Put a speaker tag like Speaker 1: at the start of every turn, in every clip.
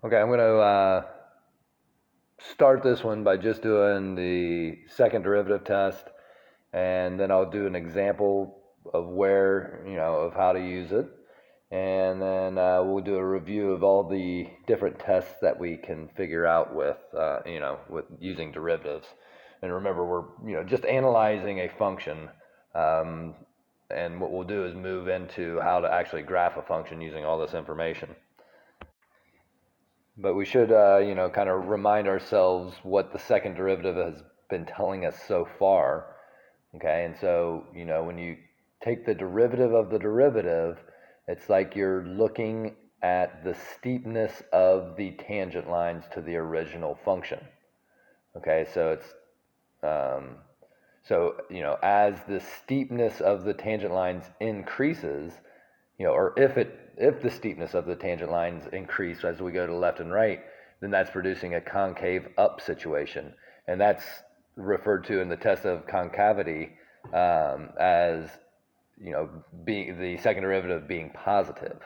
Speaker 1: Okay, I'm going to start this one by just doing the second derivative test, and then I'll do an example of where, of how to use it. And then we'll do a review of all the different tests that we can figure out with, with using derivatives. And remember, we're, just analyzing a function. And what we'll do is move into how to actually graph a function using all this information. But we should, kind of remind ourselves what the second derivative has been telling us so far. Okay, and so, when you take the derivative of the derivative, it's like you're looking at the steepness of the tangent lines to the original function. Okay, so it's, as the steepness of the tangent lines increases, or if the steepness of the tangent lines increase as we go to left and right, then that's producing a concave up situation. And that's referred to in the test of concavity as, being the second derivative being positive.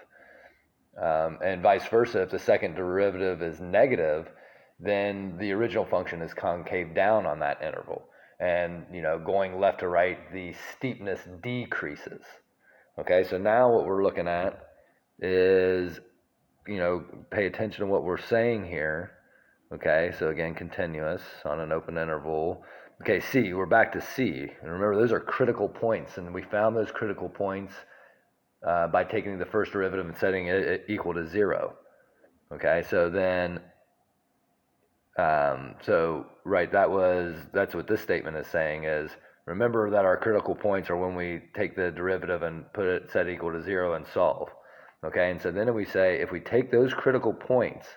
Speaker 1: And vice versa, if the second derivative is negative, then the original function is concave down on that interval. And, going left to right, the steepness decreases. Okay, so now what we're looking at is, pay attention to what we're saying here. Okay, so again, continuous on an open interval. Okay, C, we're back to C. And remember, those are critical points, and we found those critical points by taking the first derivative and setting it equal to 0. Okay, so then, right, that's what this statement is saying is, remember that our critical points are when we take the derivative and set equal to 0 and solve. Okay, and so then we say, if we take those critical points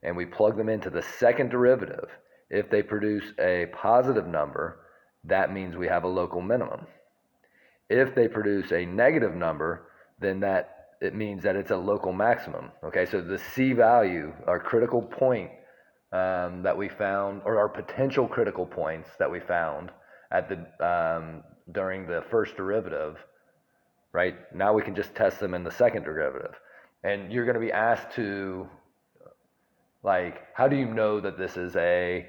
Speaker 1: and we plug them into the second derivative, if they produce a positive number, that means we have a local minimum. If they produce a negative number, then it means that it's a local maximum. Okay, so the C value, our critical point that we found, or our potential critical points that we found at the during the first derivative, right? Now we can just test them in the second derivative. And you're going to be asked to, like, how do you know that this is a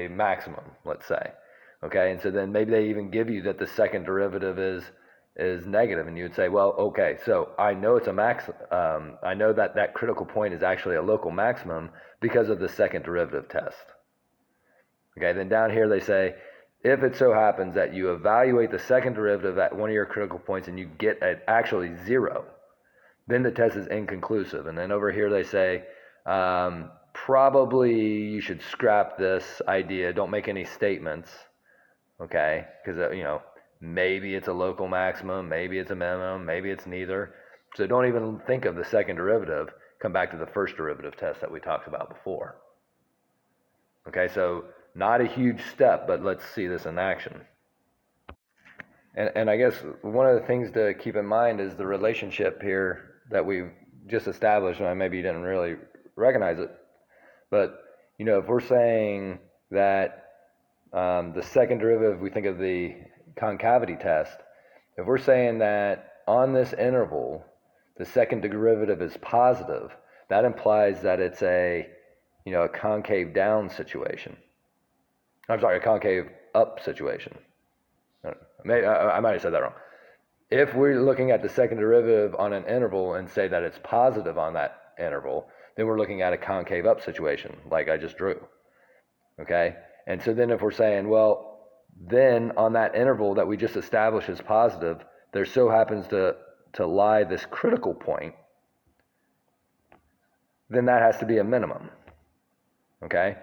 Speaker 1: maximum, let's say? Okay, and so then maybe they even give you that the second derivative is negative, and you would say, well, okay, so I know it's a max. I know that critical point is actually a local maximum because of the second derivative test. Okay, then down here they say, if it so happens that you evaluate the second derivative at one of your critical points and you get actually 0, then the test is inconclusive. And then over here they say, probably you should scrap this idea. Don't make any statements, okay? Because, maybe it's a local maximum, maybe it's a minimum, maybe it's neither. So don't even think of the second derivative. Come back to the first derivative test that we talked about before. Okay, so not a huge step, but let's see this in action. And I guess one of the things to keep in mind is the relationship here that we've just established, and maybe you didn't really recognize it, but, if we're saying that the second derivative, we think of the concavity test, if we're saying that on this interval, the second derivative is positive, that implies that it's a concave down situation. I'm sorry, a concave up situation. I might have said that wrong. If we're looking at the second derivative on an interval and say that it's positive on that interval, then we're looking at a concave up situation, like I just drew. Okay? And so then if we're saying, well, then on that interval that we just established as positive, there so happens to lie this critical point, then that has to be a minimum. Okay?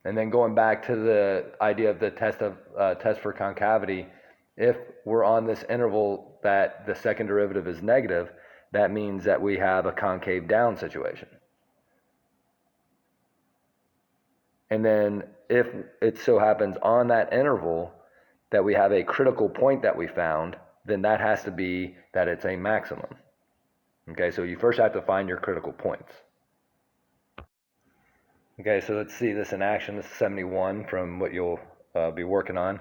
Speaker 1: And then going back to the idea of the test for concavity, if we're on this interval that the second derivative is negative, that means that we have a concave down situation. And then if it so happens on that interval that we have a critical point that we found, then that has to be that it's a maximum. Okay, so you first have to find your critical points. Okay, so let's see this in action. This is 71 from what you'll be working on.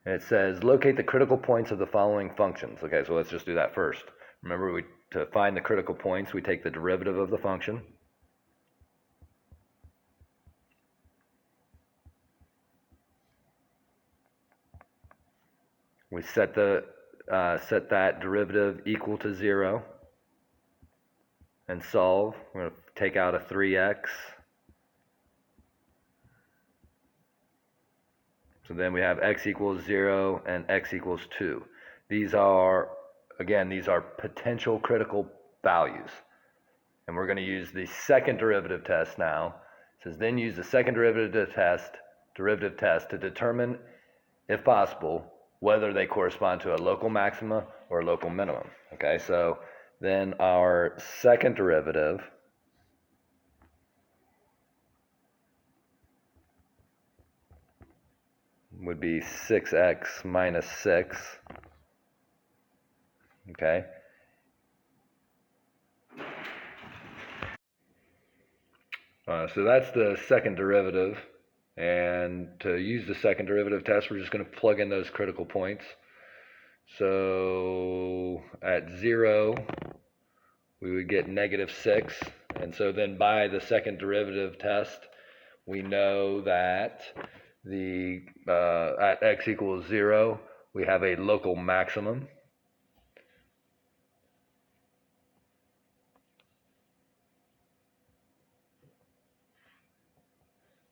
Speaker 1: And it says, locate the critical points of the following functions. Okay, so let's just do that first. Remember, to find the critical points, we take the derivative of the function. We set that derivative equal to 0 and solve. We're going to take out a 3x. So then we have x equals 0 and x equals 2. These are potential critical values. And we're going to use the second derivative test now. It says then use the second derivative test to determine, if possible, whether they correspond to a local maxima or a local minimum. Okay, so then our second derivative would be 6x minus 6. Okay. So that's the second derivative. And to use the second derivative test, we're just going to plug in those critical points. So at 0, we would get -6. And so then by the second derivative test, we know that at x equals 0, we have a local maximum.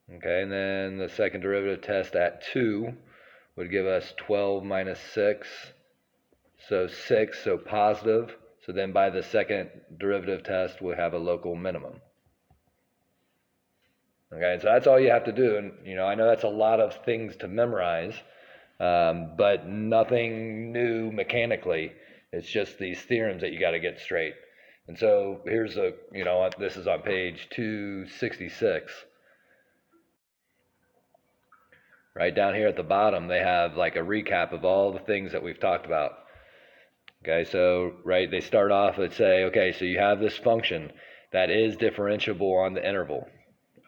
Speaker 1: Okay, and then the second derivative test at 2 would give us 12 minus 6, so 6, so positive. So then by the second derivative test, we'll have a local minimum. Okay, so that's all you have to do. And, I know that's a lot of things to memorize, but nothing new mechanically. It's just these theorems that you got to get straight. And so here's this is on page 266. Right down here at the bottom, they have like a recap of all the things that we've talked about. Okay, so they start off and say, okay, so you have this function that is differentiable on the interval,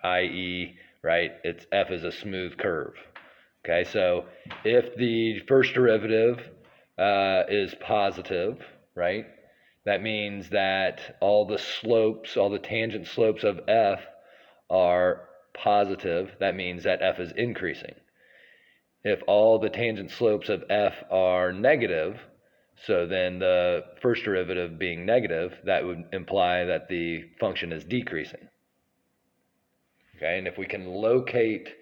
Speaker 1: i.e., it's f is a smooth curve. Okay, so if the first derivative is positive, that means that all the tangent slopes of f are positive. That means that f is increasing. If all the tangent slopes of f are negative, so then the first derivative being negative, that would imply that the function is decreasing. Okay, and if we can locate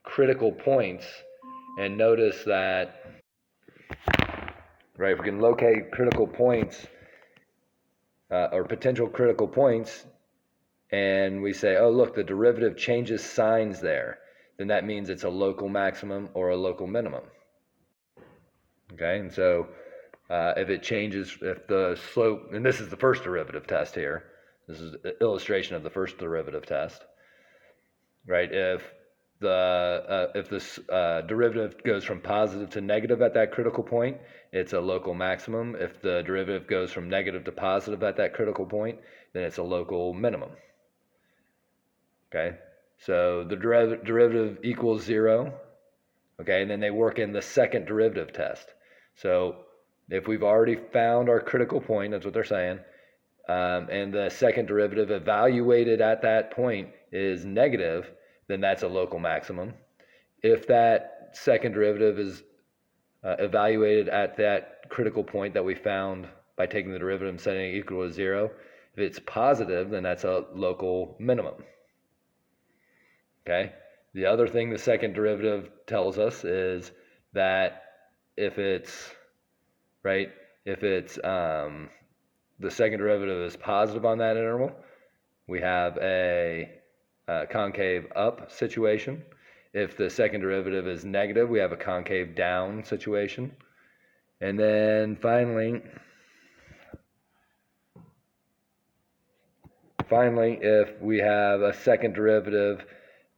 Speaker 1: critical points and notice that, if we can locate critical points or potential critical points, and we say, oh, look, the derivative changes signs there, then that means it's a local maximum or a local minimum. Okay, and so if it changes, if the slope, and this is the first derivative test here, this is an illustration of the first derivative test, if this derivative goes from positive to negative at that critical point, it's a local maximum. If the derivative goes from negative to positive at that critical point, then it's a local minimum. Okay, so the derivative equals 0. Okay, and then they work in the second derivative test. So if we've already found our critical point, that's what they're saying, and the second derivative evaluated at that point is negative, then that's a local maximum. If that second derivative is evaluated at that critical point that we found by taking the derivative and setting it equal to 0, if it's positive, then that's a local minimum. Okay. The other thing the second derivative tells us is that if it's the second derivative is positive on that interval, we have a concave up situation. If the second derivative is negative, we have a concave down situation. And then finally, if we have a second derivative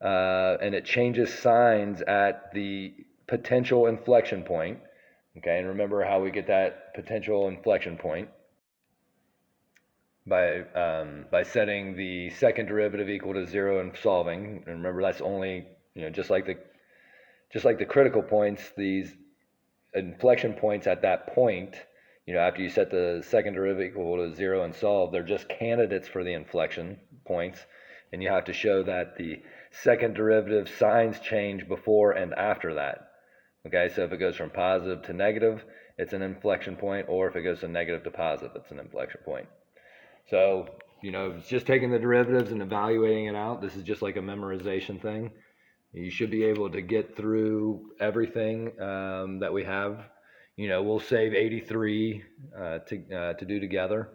Speaker 1: and it changes signs at the potential inflection point, okay, and remember how we get that potential inflection point by setting the second derivative equal to 0 and solving. And remember, that's only, just like the critical points, these inflection points at that point, after you set the second derivative equal to 0 and solve, they're just candidates for the inflection points. And you have to show that the second derivative signs change before and after that. Okay, so if it goes from positive to negative, it's an inflection point, or if it goes from negative to positive, it's an inflection point. So, it's just taking the derivatives and evaluating it out. This is just like a memorization thing. You should be able to get through everything that we have. We'll save 83 to do together.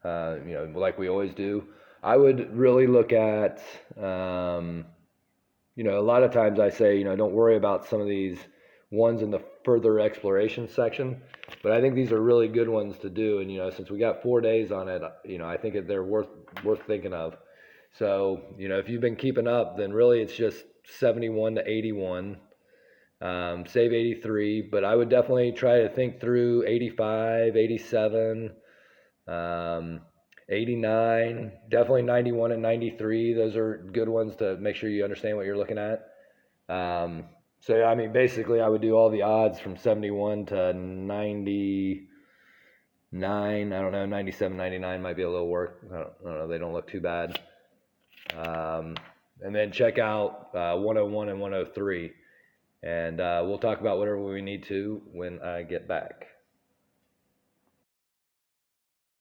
Speaker 1: Like we always do. I would really look at, a lot of times I say, don't worry about some of these ones in the further exploration section, but I think these are really good ones to do. And, since we got 4 days on it, I think they're worth thinking of. So, if you've been keeping up, then really it's just 71 to 81. Save 83, but I would definitely try to think through 85, 87, 89, definitely 91 and 93. Those are good ones to make sure you understand what you're looking at. So, I mean, basically, I would do all the odds from 71 to 99. I don't know, 97, 99 might be a little work. I don't know. They don't look too bad. And then check out 101 and 103. And we'll talk about whatever we need to when I get back.